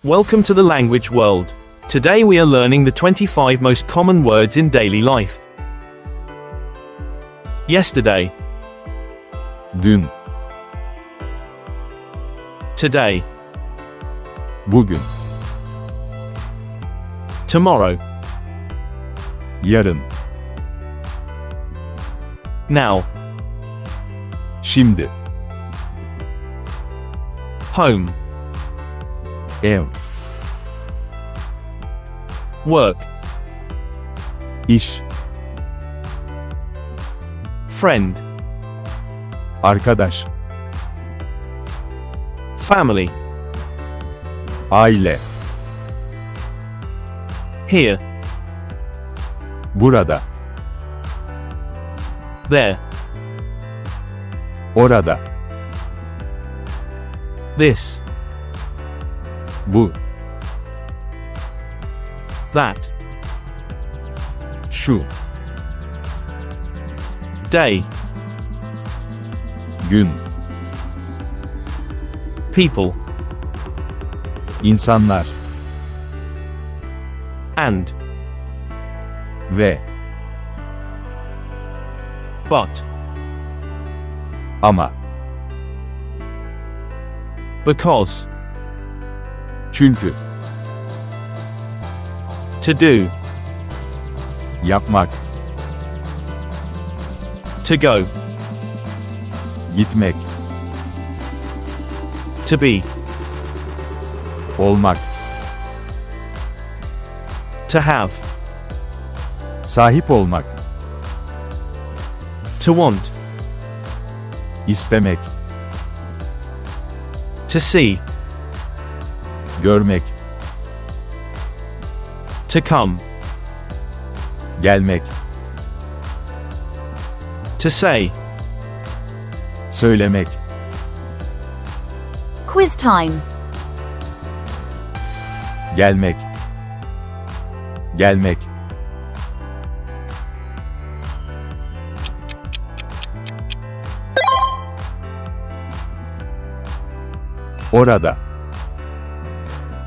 Welcome to the language world. Today we are learning the 25 most common words in daily life. Yesterday, Dün, today, bugün, tomorrow, yarın, now, şimdi, home, ev, work, iş, friend, arkadaş, family, aile, here, burada, there, orada, this, bu, that, şu, day, gün, people, insanlar and, ve but, ama, because, çünkü, to do, yapmak, to go, gitmek, to be, olmak, to have, sahip olmak, to want, istemek, to see, görmek, to come, gelmek, to say. söylemek, Quiz time. gelmek, gelmek, orada,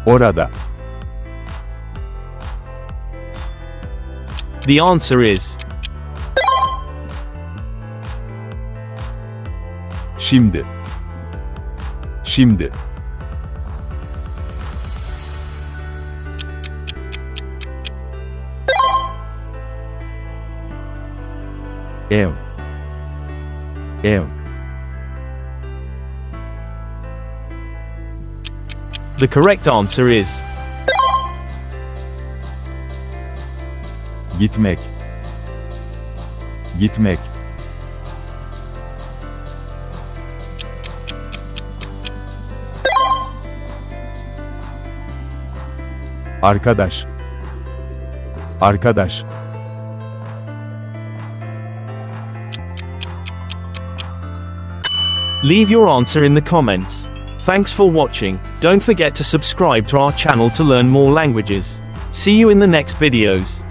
orada, The answer is şimdi, şimdi, ev, ev, the correct answer is gitmek, gitmek, arkadaş, arkadaş, Leave your answer in the comments. Thanks for watching. Don't forget to subscribe to our channel to learn more languages. See you in the next videos.